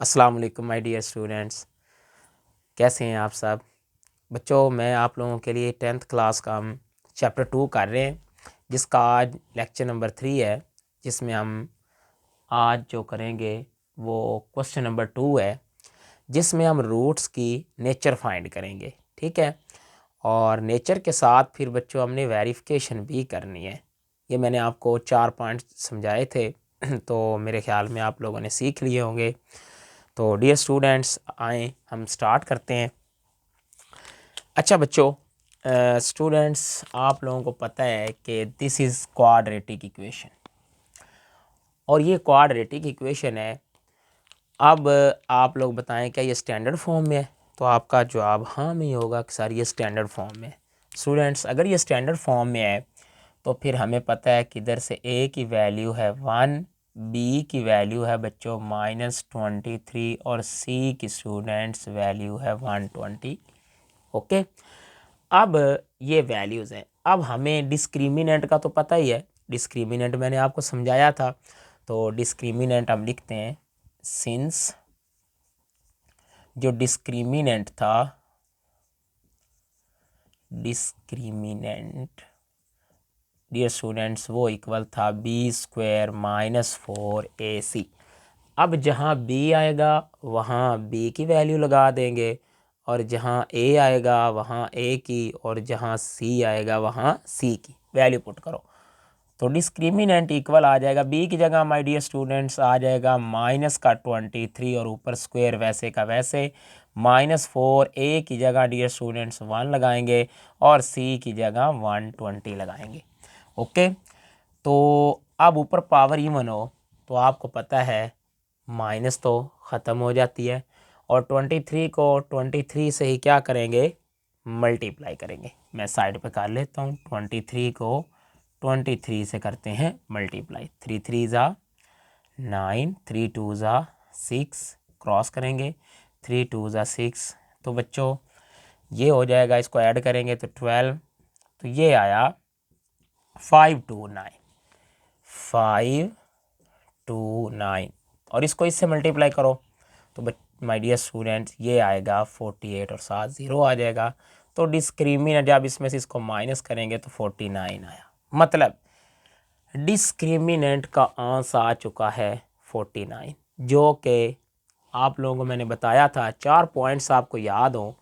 अस्सलाम वालेकुम my dear students, कैसे हैं आप सब बच्चों। मैं आप लोगों के लिए 10th क्लास का हम चैप्टर 2 कर रहे हैं, जिसका आज लेक्चर नंबर 3 है, जिसमें हम आज जो करेंगे वो क्वेश्चन नंबर 2 है, जिसमें हम रूट्स की नेचर फाइंड करेंगे। ठीक है, और नेचर के साथ फिर बच्चों हमने वेरिफिकेशन भी करनी है। ये मैंने आपको 4 पॉइंट समझाए थे तो मेरे ख्याल में आप लोगों ने सीख लिए होंगे। तो डियर स्टूडेंट्स, आए हम स्टार्ट करते हैं। अच्छा बच्चों, स्टूडेंट्स आप लोगों को पता है कि दिस इज़ क्वाड्रेटिक इक्वेशन, और ये क्वाड्रेटिक इक्वेशन है। अब आप लोग बताएं क्या ये स्टैंडर्ड फॉर्म में है? तो आपका जवाब हाँ में ही होगा कि सर ये स्टैंडर्ड फॉर्म में है। स्टूडेंट्स अगर ये स्टैंडर्ड फॉर्म में है तो फिर हमें पता है कि इधर से ए की वैल्यू है 1, बी की वैल्यू है बच्चों -23 और सी की स्टूडेंट्स वैल्यू है 120। ओके, अब ये वैल्यूज़ हैं। अब हमें डिस्क्रिमिनेंट का तो पता ही है, डिस्क्रिमिनेंट मैंने आपको समझाया था। तो डिस्क्रिमिनेंट हम लिखते हैं, सिंस जो डिस्क्रिमिनेंट था, डिस्क्रिमिनेंट डियर स्टूडेंट्स वो इक्वल था b² - 4ac। अब जहाँ b आएगा वहाँ b की वैल्यू लगा देंगे, और जहाँ a आएगा वहाँ a की, और जहाँ c आएगा वहाँ c की वैल्यू पुट करो। तो डिस्क्रिमिनेंट इक्वल आ जाएगा, b की जगह माय डियर स्टूडेंट्स आ जाएगा -23 और ऊपर स्क्वायर वैसे का वैसे, -4 a की जगह डियर स्टूडेंट्स 1 लगाएंगे, और c की जगह 120 लगाएंगे। ओके, तो अब ऊपर पावर इवन हो तो आपको पता है माइनस तो ख़त्म हो जाती है, और 23 को 23 से ही क्या करेंगे, मल्टीप्लाई करेंगे। मैं साइड पे कर लेता हूँ, 23 को 23 से करते हैं मल्टीप्लाई। 3 3 ज़ा 9, 3 2 ज़ा 6, क्रॉस करेंगे, 3 2 ज़ा 6। तो बच्चों ये हो जाएगा, इसको ऐड करेंगे तो 12, तो ये आया 529, 529, और इसको इससे मल्टीप्लाई करो तो माय डियर स्टूडेंट्स ये आएगा 48 और 7 0 आ जाएगा। तो डिस्क्रिमिनेंट जब इसमें से इसको माइनस करेंगे तो 49 आया। मतलब डिस्क्रिमिनेंट का आंसर आ चुका है 49, जो कि आप लोगों को मैंने बताया था। 4 पॉइंट्स आपको याद हो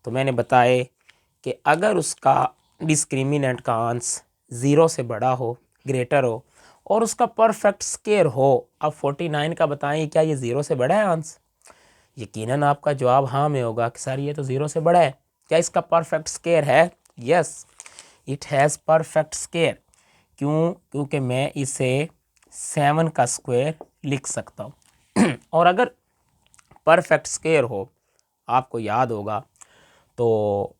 तो मैंने बताए कि अगर उसका डिस्क्रिमिनेंट का आंसर 0 से बड़ा हो, ग्रेटर हो, और उसका परफेक्ट स्क्वायर हो। अब 49 का बताएं क्या ये 0 से बड़ा है आंसर? यकीनन आपका जवाब हाँ में होगा कि सर ये तो 0 से बड़ा है। क्या इसका परफेक्ट स्क्वायर है? Yes, it has perfect square. क्यों? क्योंकि मैं इसे 7 का स्क्वायर लिख सकता हूँ और अगर परफेक्ट स्क्वायर हो, आपको याद होगा तो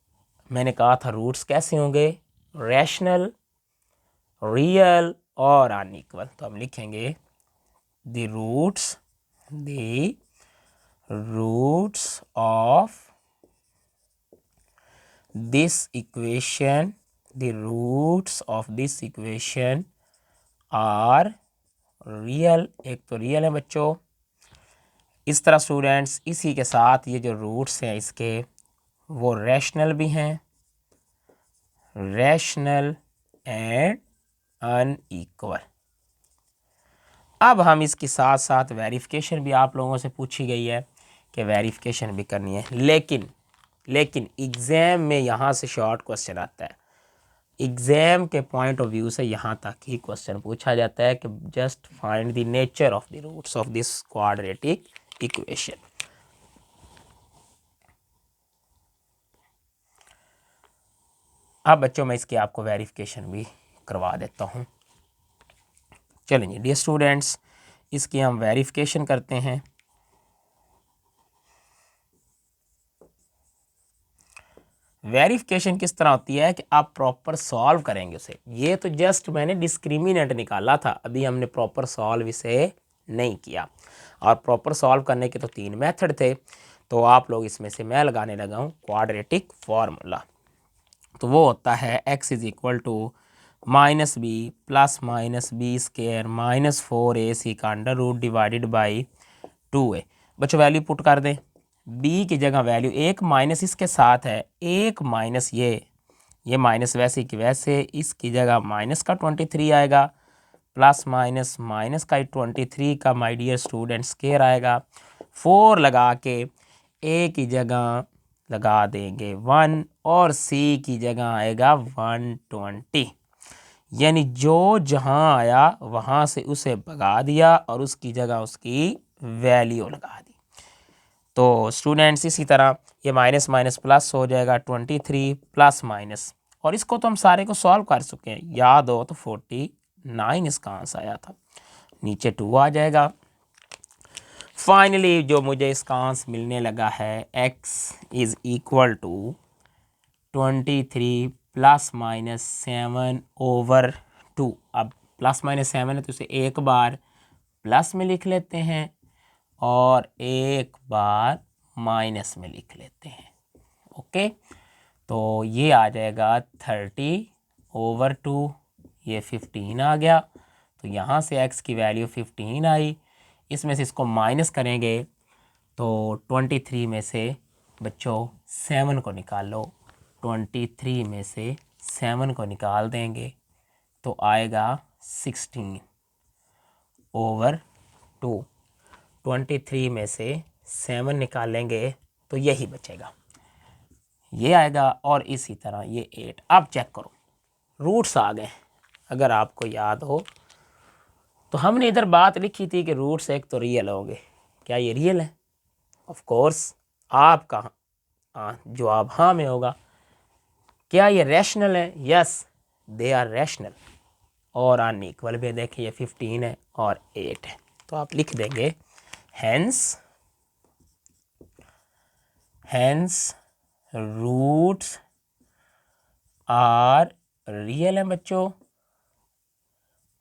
मैंने कहा था रूट्स कैसे होंगे, रैशनल, रियल और अनइक्वल। तो हम लिखेंगे the roots of this equation, the roots of this equation are real. एक तो रियल है बच्चों, इस तरह स्टूडेंट्स इसी के साथ ये जो रूट्स हैं इसके वो रैशनल भी हैं, रैशनल एंड अनइक्वल। अब हम इसके साथ साथ वेरिफिकेशन भी आप लोगों से पूछी गई है कि वेरिफिकेशन भी करनी है, लेकिन एग्ज़ाम में यहाँ से शॉर्ट क्वेश्चन आता है। एग्ज़ाम के पॉइंट ऑफ व्यू से यहाँ तक ही क्वेश्चन पूछा जाता है कि just find the nature of the roots of this quadratic equation. अब बच्चों मैं इसकी आपको वेरिफिकेशन भी करवा देता हूँ। चलिए डियर स्टूडेंट्स, इसकी हम वेरिफिकेशन करते हैं। वेरिफिकेशन किस तरह होती है कि आप प्रॉपर सॉल्व करेंगे उसे। ये तो जस्ट मैंने डिस्क्रिमिनेंट निकाला था, अभी हमने प्रॉपर सॉल्व इसे नहीं किया। और प्रॉपर सॉल्व करने के तो 3 मेथड थे, तो आप लोग इसमें से मैं लगाने लगा हूँ क्वाड्रेटिक फार्मूला। तो वो होता है x is equal to -b plus -b² -4ac का under root divided by 2a। बच्चों वैल्यू पुट कर दें। b की जगह वैल्यू 1 माइनस इसके साथ है 1 माइनस ये माइनस वैसे कि वैसे, इसकी जगह माइनस का 23 आएगा, प्लस माइनस माइनस का 23 का माय डियर स्टूडेंट स्केयर आएगा। 4 लगा के a की जगह लगा देंगे 1 और c की जगह आएगा 120, यानी जो जहां आया वहां से उसे भगा दिया और उसकी जगह उसकी वैल्यू लगा दी। तो स्टूडेंट्स इसी तरह ये माइनस माइनस प्लस हो जाएगा 23 प्लस माइनस, और इसको तो हम सारे को सॉल्व कर चुके हैं, याद हो तो 49 इसका आंसर आया था, नीचे 2 आ जाएगा। फाइनली जो मुझे इसका आंसर मिलने लगा है x is equal to 23 plus minus 7/2। अब प्लस माइनस 7 है तो इसे एक बार प्लस में लिख लेते हैं और एक बार माइनस में लिख लेते हैं। ओके, तो ये आ जाएगा 30/2, ये 15 आ गया, तो यहाँ से x की वैल्यू 15 आई। इसमें से इसको माइनस करेंगे तो 23 में से बच्चों 7 को निकाल लो, 23 में से 7 को निकाल देंगे तो आएगा 16/2। 23 में से 7 निकालेंगे तो यही बचेगा, ये आएगा, और इसी तरह ये 8। अब चेक करो रूट्स आ गए। अगर आपको याद हो तो हमने इधर बात लिखी थी कि रूट्स एक तो रियल होंगे, क्या ये रियल है? ऑफ कोर्स आपका जवाब हाँ में होगा। क्या ये रैशनल है? Yes, they are rational. और अनइक्वल भी देखिए, ये 15 है और 8 है, तो आप लिख देंगे हेंस रूट्स आर रियल है बच्चों,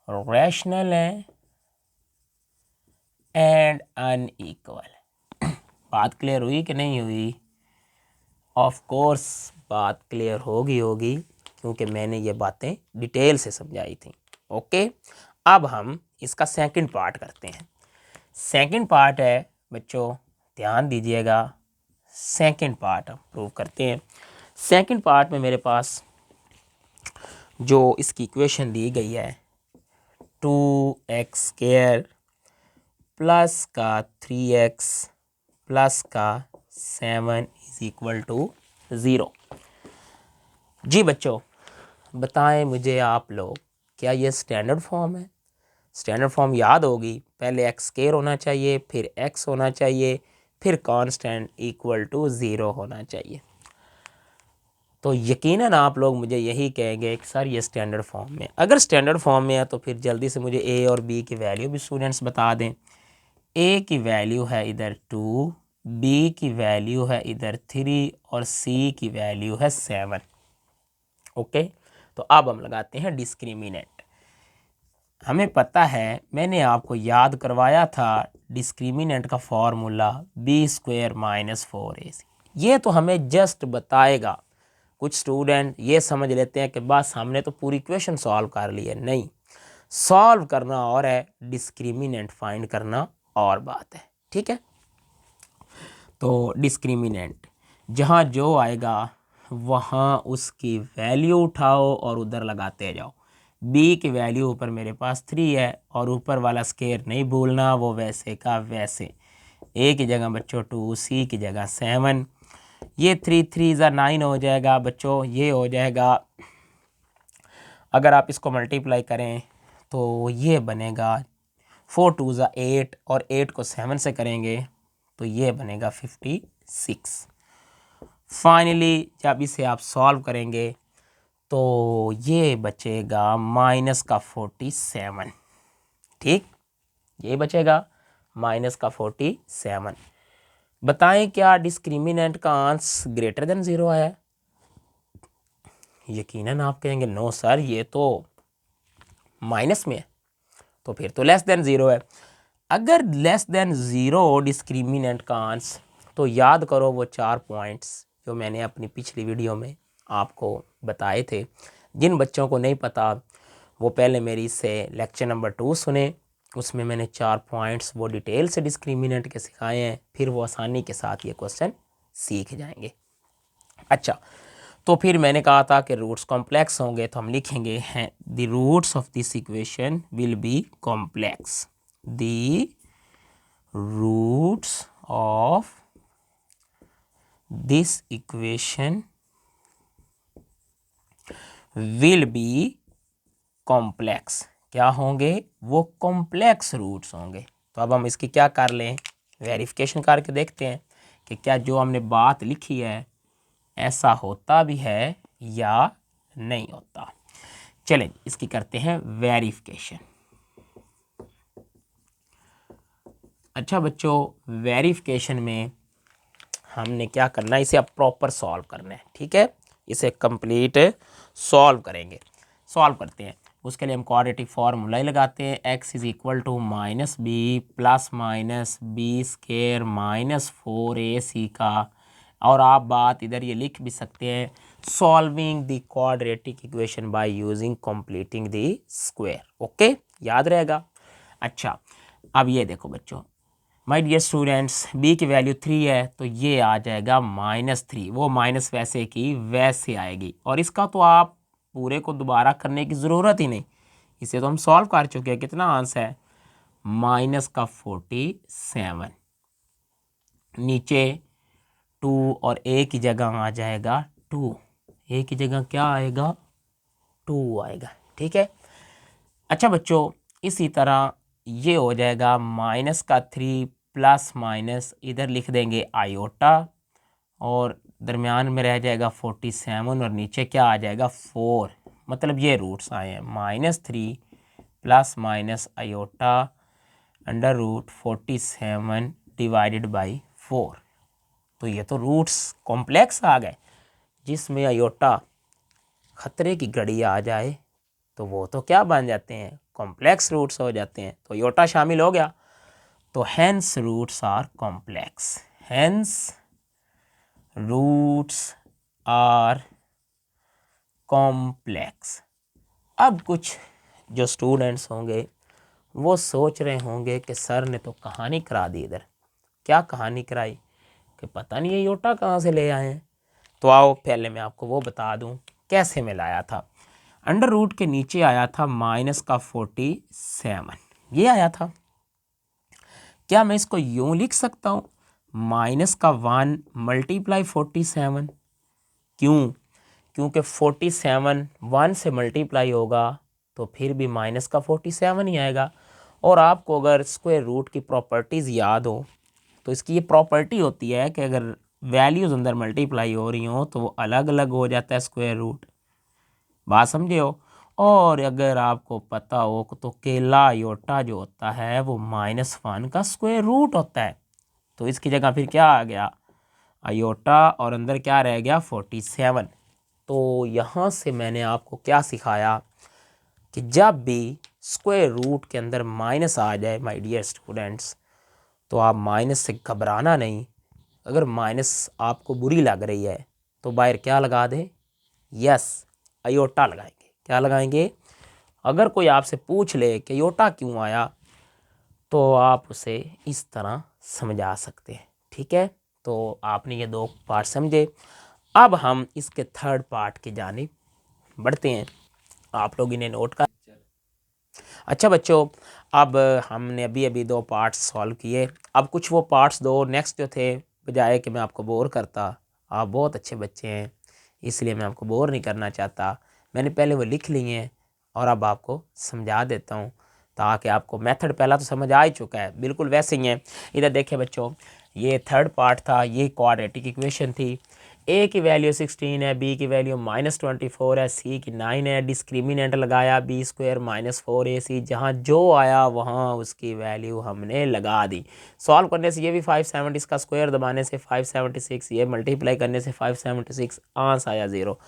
रैशनल है एंड अनइक्वल। बात क्लियर हुई कि नहीं हुई? ऑफ कोर्स बात क्लियर होगी क्योंकि मैंने ये बातें डिटेल से समझाई थी। ओके, अब हम इसका सेकंड पार्ट करते हैं। सेकंड पार्ट है बच्चों, ध्यान दीजिएगा, सेकंड पार्ट हम प्रूव करते हैं। सेकंड पार्ट में मेरे पास जो इसकी इक्वेशन दी गई है 2x² प्लस का 3x प्लस का 7 इज इक्वल टू 0। जी बच्चों बताएं मुझे आप लोग, क्या ये स्टैंडर्ड फॉर्म है? स्टैंडर्ड फॉर्म याद होगी, पहले x² होना चाहिए, फिर x होना चाहिए, फिर कांस्टेंट इक्वल टू 0 होना चाहिए। तो यकीनन आप लोग मुझे यही कहेंगे कि सर ये स्टैंडर्ड फॉर्म में। अगर स्टैंडर्ड फॉर्म में है तो फिर जल्दी से मुझे a और b की वैल्यू भी स्टूडेंट्स बता दें। a की वैल्यू है इधर 2, b की वैल्यू है इधर 3 और c की वैल्यू है 7। ओके, तो अब हम लगाते हैं डिस्क्रिमिनेंट। हमें पता है, मैंने आपको याद करवाया था डिस्क्रिमिनेंट का फॉर्मूला b² - 4ac। ये तो हमें जस्ट बताएगा। कुछ स्टूडेंट ये समझ लेते हैं कि बस हमने तो पूरी इक्वेशन सॉल्व कर ली है। नहीं, सॉल्व करना और है, डिस्क्रिमिनेंट फाइंड करना और बात है। ठीक है, तो डिस्क्रिमिनेंट जहाँ जो आएगा वहाँ उसकी वैल्यू उठाओ और उधर लगाते जाओ। b की वैल्यू ऊपर मेरे पास 3 है और ऊपर वाला स्केयर नहीं भूलना, वो वैसे का वैसे। a की जगह बच्चों 2, c की जगह 7, ये 3 3 9 हो जाएगा बच्चों। ये हो जाएगा, अगर आप इसको मल्टीप्लाई करें तो ये बनेगा 4 2 8 और 8 को 7 से करेंगे तो ये बनेगा 56। फाइनली जब इसे आप सॉल्व करेंगे तो ये बचेगा माइनस का 47। ठीक, ये बचेगा माइनस का 47। बताएं क्या डिस्क्रिमिनेंट का आंसर ग्रेटर देन 0 आया? यकीनन आप कहेंगे नो सर ये तो माइनस में है, तो फिर तो लेस देन 0 है। अगर लेस देन 0 डिस्क्रिमिनेंट का आंसर, तो याद करो वो 4 पॉइंट्स जो मैंने अपनी पिछली वीडियो में आपको बताए थे। जिन बच्चों को नहीं पता वो पहले मेरी से लेक्चर नंबर 2 सुने उसमें मैंने 4 पॉइंट्स वो डिटेल से डिस्क्रिमिनेंट के सिखाए हैं, फिर वो आसानी के साथ ये क्वेश्चन सीख जाएंगे। अच्छा, तो फिर मैंने कहा था कि रूट्स कॉम्प्लेक्स होंगे, तो हम लिखेंगे हैं the roots of this equation will be complex. The roots of this equation will be complex. क्या होंगे? वो कॉम्प्लेक्स रूट्स होंगे। तो अब हम इसकी क्या कर लें, वेरिफिकेशन करके देखते हैं कि क्या जो हमने बात लिखी है ऐसा होता भी है या नहीं होता। चलें इसकी करते हैं वेरिफिकेशन। अच्छा बच्चों, वेरिफिकेशन में हमने क्या करना है, इसे अब प्रॉपर सॉल्व करना है। ठीक है, इसे कंप्लीट सॉल्व करेंगे। सॉल्व करते हैं, उसके लिए हम क्वाड्रेटिक फार्मूला ही लगाते हैं। x is equal to minus B plus minus B square minus 4ac का, और आप बात इधर ये लिख भी सकते हैं, solving the quadratic equation by using completing the square. Okay, याद रहेगा। अच्छा, अब ये देखो बच्चों, माय डियर स्टूडेंट्स, b की वैल्यू 3 है तो ये आ जाएगा -3। वो माइनस वैसे की वैसे आएगी, और इसका तो आप पूरे को दोबारा करने की ज़रूरत ही नहीं, इसे तो हम सॉल्व कर चुके हैं। कितना आंसर है? -47। नीचे 2 और a की जगह आ जाएगा 2, a की जगह क्या आएगा? 2 आएगा। ठीक है। अच्छा बच्चों, इसी तरह ये हो जाएगा -3 प्लस माइनस, इधर लिख देंगे आयोटा, और दरमियान में रह जाएगा 47, और नीचे क्या आ जाएगा? 4। मतलब ये रूट्स आए हैं -3 plus minus iota √47 divided by 4। तो ये तो रूट्स कॉम्प्लेक्स आ गए, जिसमें आयोटा खतरे की घड़ी आ जाए तो वो तो क्या बन जाते हैं? कॉम्प्लेक्स रूट्स हो जाते हैं। तो आयोटा शामिल हो गया, तो hence roots are complex. Hence roots are complex. अब कुछ जो स्टूडेंट्स होंगे वो सोच रहे होंगे कि सर ने तो कहानी करा दी इधर। क्या कहानी कराई कि पता नहीं ये योटा कहाँ से ले आए हैं। तो आओ पहले मैं आपको वो बता दूं कैसे मैं लाया था। अंडर रूट के नीचे आया था -47, ये आया था। क्या मैं इसको यूं लिख सकता हूँ -1 मल्टीप्लाई 47? क्यों? क्योंकि 47 1 से मल्टीप्लाई होगा तो फिर भी -47 ही आएगा। और आपको अगर स्क्वायर रूट की प्रॉपर्टीज़ याद हो तो इसकी ये प्रॉपर्टी होती है कि अगर वैल्यूज़ अंदर मल्टीप्लाई हो रही हो तो वो अलग अलग हो जाता है स्क्वायर रूट। बात समझे हो? और अगर आपको पता हो तो केला आयोटा जो होता है वो -1 का स्क्वायर रूट होता है। तो इसकी जगह फिर क्या आ गया? आयोटा, और अंदर क्या रह गया? 47। तो यहाँ से मैंने आपको क्या सिखाया कि जब भी स्क्वायर रूट के अंदर माइनस आ जाए माय डियर स्टूडेंट्स, तो आप माइनस से घबराना नहीं। अगर माइनस आपको बुरी लग रही है तो बाहर क्या लगा दें? यस, आयोटा लगाएंगे। क्या लगाएंगे? अगर कोई आपसे पूछ ले कि आयोटा क्यों आया तो आप उसे इस तरह समझा सकते हैं। ठीक है, तो आपने ये 2 पार्ट समझे। अब हम इसके थर्ड पार्ट की जानिब बढ़ते हैं। आप लोग इन्हें नोट कर। अच्छा बच्चों, अब हमने अभी 2 पार्ट्स सॉल्व किए। अब कुछ वो पार्ट्स 2 नेक्स्ट जो थे, बजाय कि मैं आपको बोर करता, आप बहुत अच्छे बच्चे हैं इसलिए मैं आपको बोर नहीं करना चाहता, मैंने पहले वो लिख लिए हैं और अब आपको समझा देता हूँ ताकि आपको मेथड पहला तो समझ आ ही चुका है, बिल्कुल वैसे ही है। इधर देखिए बच्चों, ये थर्ड पार्ट था, ये क्वाड्रेटिक इक्वेशन थी। ए की वैल्यू 16 है, बी की वैल्यू -24 है, सी की 9 है। डिस्क्रिमिनेंट लगाया बी स्क्वायर -4ac, जहाँ जो आया वहाँ उसकी वैल्यू हमने लगा दी। सॉल्व करने से ये भी 570, इसका स्क्वायर दबाने से 576, ये मल्टीप्लाई करने से 576, आंसर आया 0।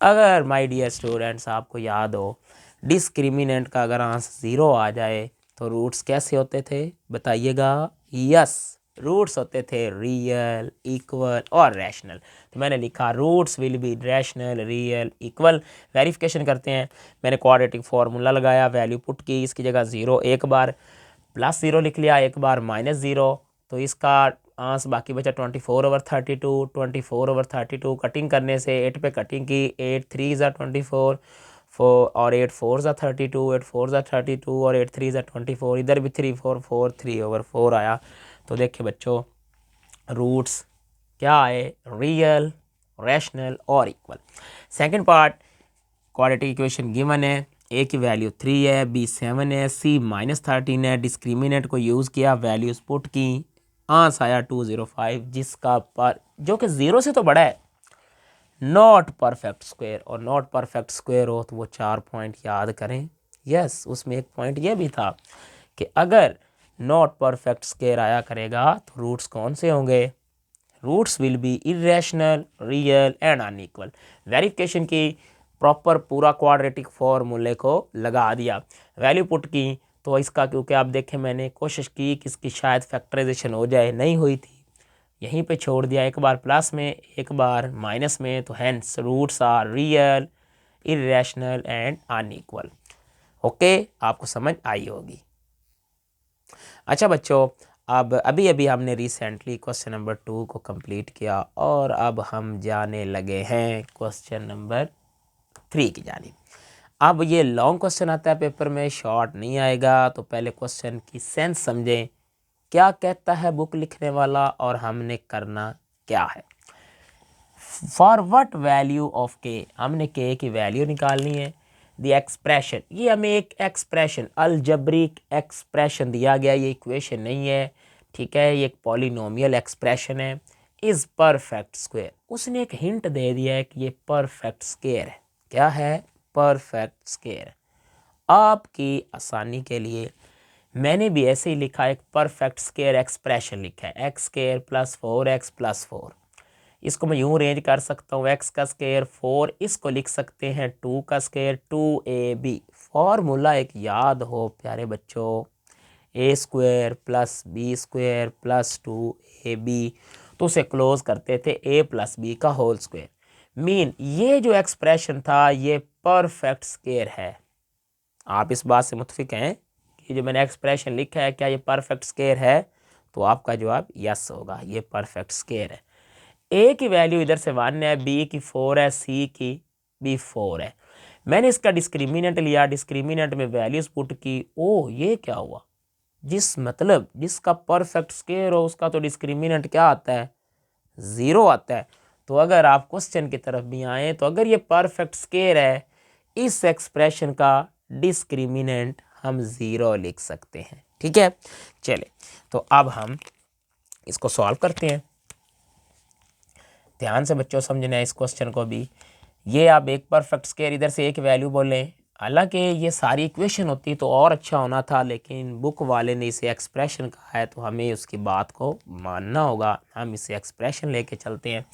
अगर माय डियर स्टूडेंट्स आपको याद हो डिस्क्रिमिनेंट का अगर आंसर 0 आ जाए तो रूट्स कैसे होते थे बताइएगा? यस, रूट्स होते थे रियल, इक्वल और रैशनल। तो मैंने लिखा roots will be rational, real, equal. Verification करते हैं, मैंने क्वाड्रेटिक फार्मूला लगाया, वैल्यू पुट की, इसकी जगह 0 एक बार, प्लस 0 लिख लिया, एक बार -0, तो इसका आंस बाकी बचा 24/32, 24/32 कटिंग करने से 8 पे कटिंग की, 8 3 ज़ा 24 और 8 4 ज़ा 32, 8 4 ज़ा 32 और 8 3 ज़ा 24, इधर भी 3 4 4 3/4 आया। तो देखिए बच्चों रूट्स क्या आए, रियल, रैशनल और equal. Second part, quadratic equation given है, ए की वैल्यू 3 है, बी 7 है, सी -13 है, डिस्क्रिमिनेंट को यूज़ किया, वैल्यूज पुट की, आंस आया 205, जिसका पर जो कि 0 से तो बड़ा है, नॉट परफेक्ट स्क्वायर, और नॉट परफेक्ट स्क्वायर हो तो वो 4 पॉइंट याद करें। यस, उसमें एक पॉइंट ये भी था कि अगर नॉट परफेक्ट स्क्वायर आया करेगा तो रूट्स कौन से होंगे, roots will be irrational, real and unequal. Verification की, प्रॉपर पूरा क्वाड्रेटिक फॉर्मूले को लगा दिया, वैल्यू पुट की, तो इसका क्योंकि आप देखें मैंने कोशिश की कि इसकी शायद फैक्टराइजेशन हो जाए, नहीं हुई थी, यहीं पे छोड़ दिया, एक बार प्लस में एक बार माइनस में, तो hence roots are real, irrational and unequal. Okay, आपको समझ आई होगी। अच्छा बच्चों, अब अभी अभी हमने रिसेंटली क्वेश्चन नंबर 2 को कंप्लीट किया और अब हम जाने लगे हैं क्वेश्चन नंबर 3 की जानिब। अब ये लॉन्ग क्वेश्चन आता है पेपर में, शॉर्ट नहीं आएगा, तो पहले क्वेश्चन की सेंस समझें, क्या कहता है बुक लिखने वाला और हमने करना क्या है। फॉर व्हाट वैल्यू ऑफ के, हमने के की वैल्यू निकालनी है। द एक्सप्रेशन, ये हमें एक एक्सप्रेशन, अलजब्रिक एक्सप्रेशन दिया गया, ये इक्वेशन नहीं है, ठीक है, ये एक पॉलिनोमियल एक्सप्रेशन है, इज परफेक्ट स्क्वायर। उसने एक हिंट दे दिया है कि ये परफेक्ट स्क्वायर है। क्या है, परफेक्ट स्क्वायर। आपकी आसानी के लिए मैंने भी ऐसे ही लिखा, एक परफेक्ट स्क्वायर एक्सप्रेशन लिखा है, x² + 4x + 4। इसको मैं यूं रेंज कर सकता हूँ, x का स्क्वायर 4, इसको लिख सकते हैं 2 का स्क्वायर 2ab। फॉर्मूला एक याद हो प्यारे बच्चों, a² + b² + 2ab, तो उसे क्लोज करते थे a + b का होल स्क्वायर। मीन ये जो एक्सप्रेशन था ये परफेक्ट स्क्वायर है। आप इस बात से मुत्फिक हैं कि जो मैंने एक्सप्रेशन लिखा है क्या ये परफेक्ट स्क्वायर है, तो आपका जवाब यस होगा, ये परफेक्ट स्क्वायर है। ए की वैल्यू इधर से 1 है, बी की 4 है, सी की भी 4 है। मैंने इसका डिस्क्रिमिनेंट लिया, डिस्क्रिमिनेंट में वैल्यूज पुट की, ओ ये क्या हुआ, जिसका परफेक्ट स्क्वायर हो उसका तो डिस्क्रिमिनेंट क्या आता है, 0 आता है। तो अगर आप क्वेश्चन की तरफ भी आए तो अगर ये परफेक्ट स्क्वायर है, इस एक्सप्रेशन का डिस्क्रिमिनेंट हम 0 लिख सकते हैं, ठीक है। चले, तो अब हम इसको सॉल्व करते हैं। ध्यान से बच्चों समझना है इस क्वेश्चन को भी। ये आप एक परफेक्ट स्क्वायर इधर से एक वैल्यू बोलें, हालांकि ये सारी इक्वेशन होती तो और अच्छा होना था, लेकिन बुक वाले ने इसे एक्सप्रेशन कहा है तो हमें उसकी बात को मानना होगा, हम इसे एक्सप्रेशन लेके चलते हैं।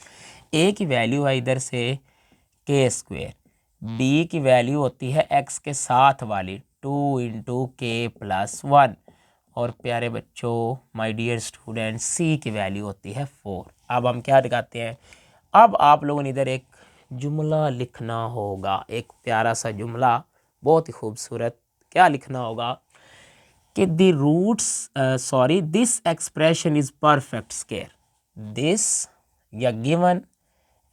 ए की वैल्यू है इधर से k², बी की वैल्यू होती है x के साथ वाली 2 × k + 1, और प्यारे बच्चों माय डियर स्टूडेंट सी की वैल्यू होती है 4। अब हम क्या दिखाते हैं, अब आप लोगों ने इधर एक जुमला लिखना होगा, एक प्यारा सा जुमला, बहुत ही खूबसूरत। क्या लिखना होगा कि the roots this expression is perfect square. This या गिवन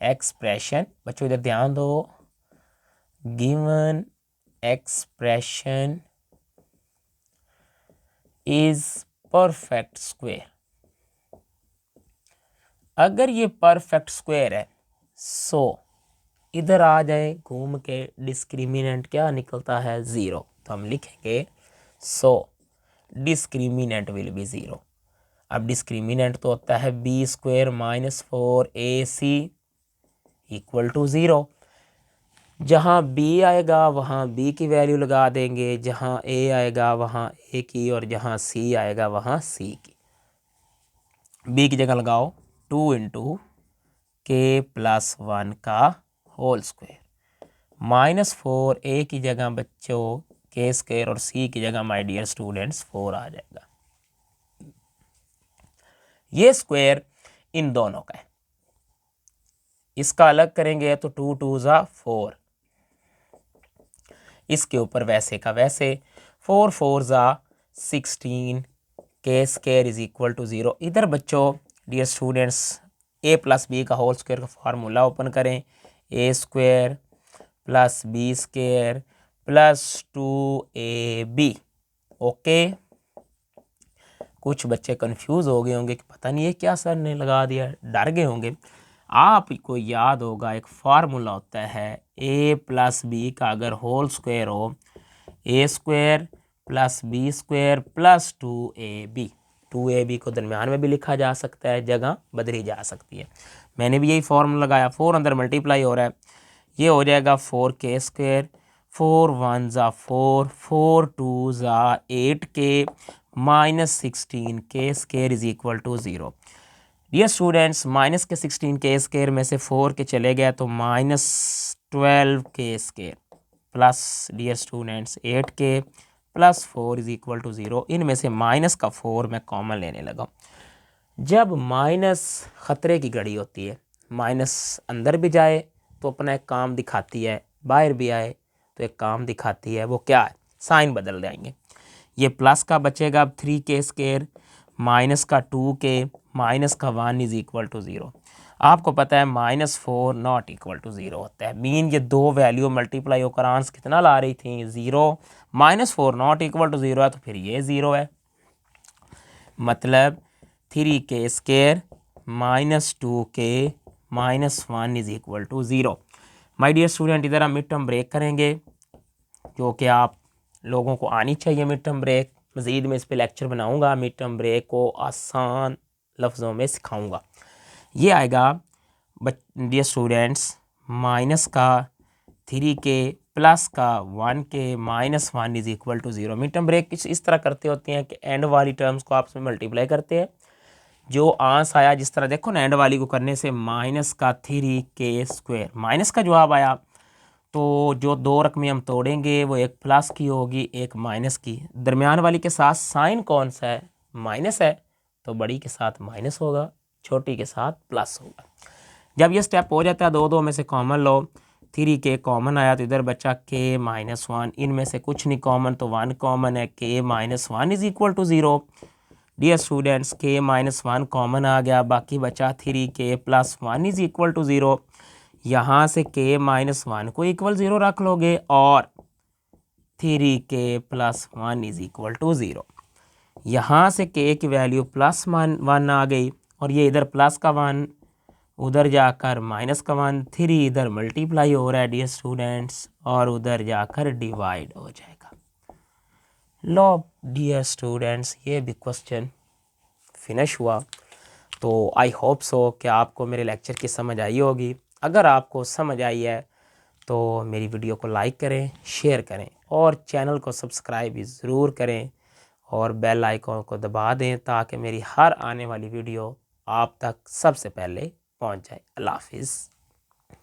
एक्सप्रेशन, बच्चों इधर ध्यान दो, given expression is perfect square. अगर ये परफेक्ट स्क्वायर है सो इधर आ जाए घूम के, डिस्क्रिमिनेंट क्या निकलता है 0, तो हम लिखेंगे सो डिस्क्रिमिनेंट विल बी 0। अब डिस्क्रिमिनेंट तो होता है b² - 4ac = 0। जहाँ b आएगा वहाँ b की वैल्यू लगा देंगे, जहाँ a आएगा वहाँ a की, और जहाँ c आएगा वहाँ c की। b की जगह लगाओ 2 × k + 1 का होल स्क्वायर, -4 a की जगह बच्चों k² और c की जगह माय डियर स्टूडेंट्स 4 आ जाएगा। ये स्क्वायर इन दोनों का है, इसका अलग करेंगे तो 2 2 ज़ा 4, इसके ऊपर वैसे का वैसे 4 4 ज़ा 16 के स्क्वायर इज इक्वल टू 0। इधर बच्चों dear students a plus B का होल स्क्वायर का फार्मूला ओपन करें, a square plus B square plus 2ab। Okay, कुछ बच्चे कंफ्यूज हो गए होंगे कि पता नहीं है क्या सर ने लगा दिया, डर गए होंगे। आपको याद होगा एक फार्मूला होता है a प्लस बी का अगर होल स्क्वायर हो, a square plus B square plus 2ab। 2ab को दरमियान में भी लिखा जा सकता है, जगह बदली जा सकती है। मैंने भी यही फार्मूला लगाया, 4 अंदर मल्टीप्लाई हो रहा है, ये हो जाएगा 4k स्क्वायर, 4 1 ज़ा 4, 4 2 ज़ा 8k minus 16k square is equal to 0। Dear students minus के 16k स्क्वायर में से 4 के चले गया तो minus 12k square plus dear students 8k plus 4 is equal to 0। इनमें से माइनस का 4 मैं कॉमन लेने लगा। जब माइनस ख़तरे की घड़ी होती है, माइनस अंदर भी जाए तो अपना एक काम दिखाती है, बाहर भी आए तो एक काम दिखाती है। वो क्या है? साइन बदल जाएंगे। ये प्लस का बचेगा अब 3k स्क्वायर, माइनस का 2k, माइनस का 1 इज इक्वल टू 0। आपको पता है -4 नॉट इक्वल टू 0 होता है। मीन ये दो वैल्यू मल्टीप्लाई होकर आंसर कितना ला रही थी? 0। -4 नॉट इक्वल टू 0 है तो फिर ये 0 है, मतलब 3k square minus 2k minus 1 is equal to 0। My dear student इधर हम मिड टर्म ब्रेक करेंगे, जो कि आप लोगों को आनी चाहिए मिड टर्म ब्रेक। मज़ीद मैं इस पर लेक्चर बनाऊंगा, मिड टर्म ब्रेक को आसान लफ्ज़ों में सिखाऊंगा। ये आएगा डियर स्टूडेंट्स माइनस का 3k प्लस का 1k minus 1 is equal to 0। Mid term break इस तरह करते होते हैं कि एंड वाली टर्म्स को आपस में मल्टीप्लाई करते हैं। जो आंसर आया जिस तरह देखो ना, एंड वाली को करने से माइनस का 3k स्क्वायर माइनस का जवाब आया, तो जो दो रकमें हम तोड़ेंगे वो एक प्लस की होगी एक माइनस की। दरमियान वाली के साथ साइन कौन सा है? माइनस है, तो बड़ी के साथ माइनस होगा, छोटी के साथ प्लस होगा। जब ये स्टेप हो जाता है, दो दो में से कॉमन लो, 3k कॉमन आया तो इधर बचा k माइनस 1, इनमें से कुछ नहीं कॉमन तो 1 कॉमन है, k minus 1 is equal to 0। Dear students k minus 1 common आ गया, बाकी बचा 3k plus 1 is equal to 0। यहाँ से k माइनस 1 को इक्वल 0 रख लोगे और 3k plus 1 is equal to 0। यहाँ से k की वैल्यू प्लस 1 आ गई और ये इधर प्लस का 1 उधर जाकर माइनस का 1, 3 इधर मल्टीप्लाई हो रहा है डियर स्टूडेंट्स और उधर जाकर डिवाइड हो जाएगा। लो डियर स्टूडेंट्स ये भी क्वेश्चन फिनिश हुआ। तो आई होप सो कि आपको मेरे लेक्चर की समझ आई होगी। अगर आपको समझ आई है तो मेरी वीडियो को लाइक करें, शेयर करें और चैनल को सब्सक्राइब भी ज़रूर करें और बेल आइकॉन को दबा दें ताकि मेरी हर आने वाली वीडियो आप तक सबसे पहले पहुंच जाए। अल्लाह हाफिज़।